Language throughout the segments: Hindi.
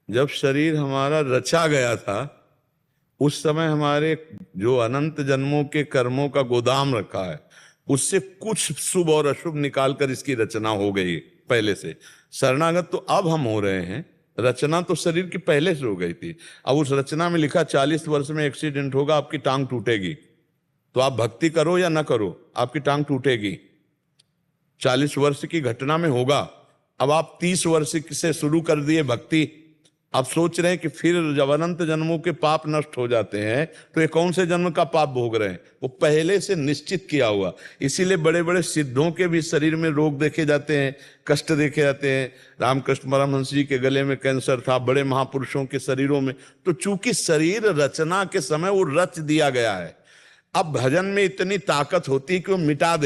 जब शरीर हमारा रचा गया था उस समय हमारे जो अनंत जन्मों के कर्मों का गोदाम रखा है उससे कुछ शुभ और अशुभ निकालकर इसकी रचना हो गई पहले से। शरणागत तो अब हम हो रहे हैं, रचना तो शरीर की पहले से हो गई थी। अब उस रचना में लिखा 40 वर्ष में एक्सीडेंट होगा, आपकी टांग टूटेगी, तो आप भक्ति करो या ना करो आपकी टांग टूटेगी। 40 वर्ष की घटना में होगा। अब आप 30 वर्ष से शुरू कर दिए भक्ति, आप सोच रहे हैं कि फिर जब अनंत जन्मों के पाप नष्ट हो जाते हैं तो ये कौन से जन्म का पाप भोग रहे हैं? वो पहले से निश्चित किया हुआ। इसीलिए बड़े बड़े सिद्धों के भी शरीर में रोग देखे जाते हैं, कष्ट देखे जाते हैं। रामकृष्ण परमहंस जी के गले में कैंसर था, बड़े महापुरुषों के शरीरों में। तो चूंकि शरीर रचना के समय वो रच दिया गया है, अब भजन में इतनी ताकत होती है कि वो मिटा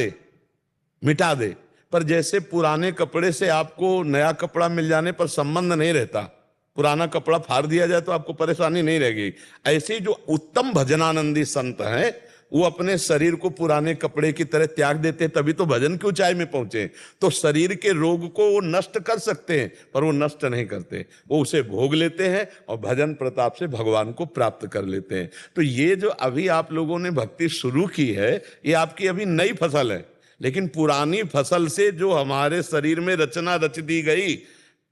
दे। पर जैसे पुराने कपड़े से आपको नया कपड़ा मिल जाने पर संबंध नहीं रहता, पुराना कपड़ा फाड़ दिया जाए तो आपको परेशानी नहीं रहेगी, ऐसे ही जो उत्तम भजनानंदी संत हैं वो अपने शरीर को पुराने कपड़े की तरह त्याग देते, तभी तो भजन की ऊंचाई में पहुंचे। तो शरीर के रोग को वो नष्ट कर सकते हैं पर वो नष्ट नहीं करते, वो उसे भोग लेते हैं और भजन प्रताप से भगवान को प्राप्त कर लेते हैं। तो ये जो अभी आप लोगों ने भक्ति शुरू की है ये आपकी अभी नई फसल है, लेकिन पुरानी फसल से जो हमारे शरीर में रचना रच दी गई।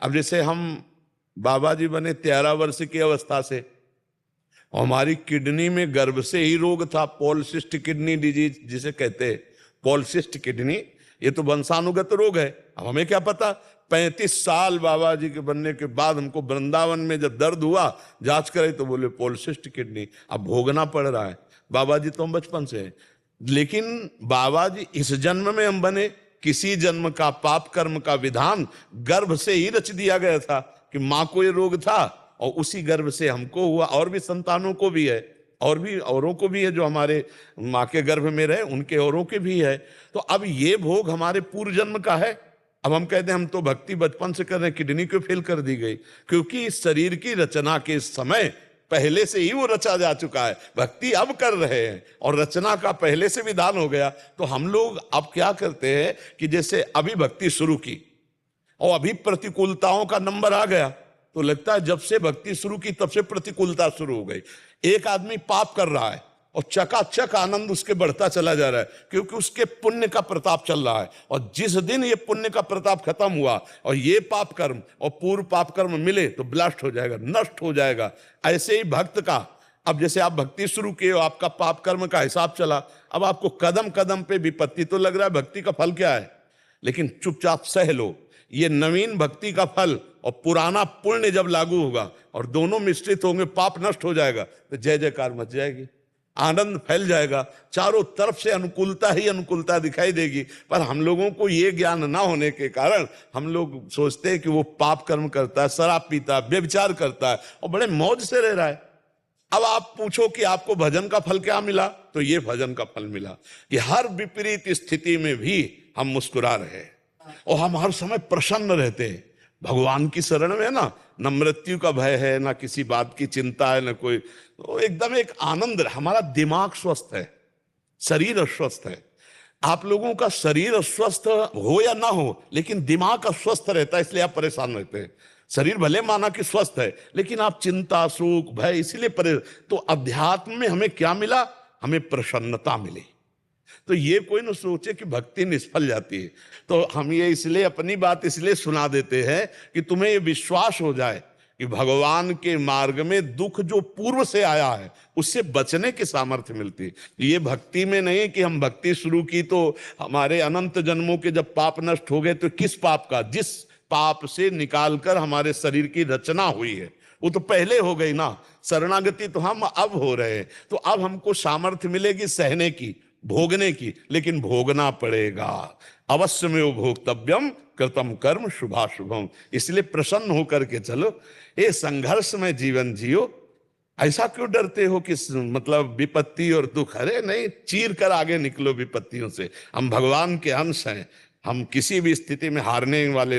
अब जैसे हम बाबा जी बने 13 वर्ष की अवस्था से, और हमारी किडनी में गर्भ से ही रोग था, पॉलिसिस्ट किडनी डिजीज जिसे कहते हैं, पॉलिसिस्ट किडनी। ये तो वंशानुगत रोग है। अब हमें क्या पता, 35 साल बाबा जी के बनने के बाद हमको वृंदावन में जब दर्द हुआ जांच करे तो बोले पॉलिसिस्ट किडनी। अब भोगना पड़ रहा है। बाबा जी तो हम बचपन से हैं, लेकिन बाबा जी इस जन्म में हम बने, किसी जन्म का पाप कर्म का विधान गर्भ से ही रच दिया गया था कि मां को ये रोग था और उसी गर्भ से हमको हुआ, और भी संतानों को भी है, और भी औरों को भी है जो हमारे मां के गर्भ में रहे, उनके औरों के भी है। तो अब ये भोग हमारे पूर्व जन्म का है। अब हम कहते हैं हम तो भक्ति बचपन से कर रहे हैं, किडनी क्यों फेल कर दी गई? क्योंकि इस शरीर की रचना के समय पहले से ही वो रचा जा चुका है, भक्ति अब कर रहे हैं और रचना का पहले से विधान हो गया। तो हम लोग अब क्या करते हैं कि जैसे अभी भक्ति शुरू की और अभी प्रतिकूलताओं का नंबर आ गया, तो लगता है जब से भक्ति शुरू की तब से प्रतिकूलता शुरू हो गई। एक आदमी पाप कर रहा है और चकाचक आनंद उसके बढ़ता चला जा रहा है, क्योंकि उसके पुण्य का प्रताप चल रहा है। और जिस दिन ये पुण्य का प्रताप खत्म हुआ और ये पाप कर्म और पूर्व पाप कर्म मिले तो ब्लास्ट हो जाएगा, नष्ट हो जाएगा। ऐसे ही भक्त का, अब जैसे आप भक्ति शुरू किए हो, आपका पाप कर्म का हिसाब चला, अब आपको कदम कदम पे विपत्ति, तो लग रहा है भक्ति का फल क्या है, लेकिन चुपचाप सह लो। ये नवीन भक्ति का फल और पुराना पुण्य जब लागू होगा और दोनों मिश्रित होंगे, पाप नष्ट हो जाएगा तो जय जयकार मच जाएगी, आनंद फैल जाएगा, चारों तरफ से अनुकूलता ही अनुकूलता दिखाई देगी। पर हम लोगों को ये ज्ञान ना होने के कारण हम लोग सोचते हैं कि वो पाप कर्म करता है, शराब पीता है, व्यभिचार करता है और बड़े मौज से रह रहा है। अब आप पूछो कि आपको भजन का फल क्या मिला, तो ये भजन का फल मिला कि हर विपरीत स्थिति में भी हम मुस्कुरा रहे हैं और हम हर समय प्रसन्न रहते हैं। भगवान की शरण में ना मृत्यु का भय है, ना किसी बात की चिंता है, ना कोई, तो एकदम एक आनंद। हमारा दिमाग स्वस्थ है, शरीर अस्वस्थ है। आप लोगों का शरीर अस्वस्थ हो या ना हो, लेकिन दिमाग अस्वस्थ रहता है, इसलिए आप परेशान रहते हैं। शरीर भले माना कि स्वस्थ है, लेकिन आप चिंता, सुख, भय, इसीलिए तो अध्यात्म में हमें क्या मिला? हमें प्रसन्नता मिली। तो ये कोई न सोचे कि भक्ति निष्फल जाती है। तो हम ये इसलिए अपनी बात इसलिए सुना देते हैं कि तुम्हें ये विश्वास हो जाए कि भगवान के मार्ग में दुख जो पूर्व से आया है उससे बचने की सामर्थ्य मिलती है। ये भक्ति में नहीं कि हम भक्ति शुरू की तो हमारे अनंत जन्मों के जब पाप नष्ट हो गए, तो किस पाप का? जिस पाप से निकालकर हमारे शरीर की रचना हुई है वो तो पहले हो गई ना। शरणागति तो हम अब हो रहे हैं, तो अब हमको सामर्थ्य मिलेगी सहने की, भोगने की, लेकिन भोगना पड़ेगा। अवश्य में वो भोक्तव्यम कृतम कर्म शुभाशुभम। इसलिए प्रसन्न होकर के चलो, ये संघर्ष में जीवन जियो। ऐसा क्यों डरते हो कि मतलब विपत्ति और दुख? अरे नहीं, चीर कर आगे निकलो विपत्तियों से। हम भगवान के अंश हैं, हम किसी भी स्थिति में हारने वाले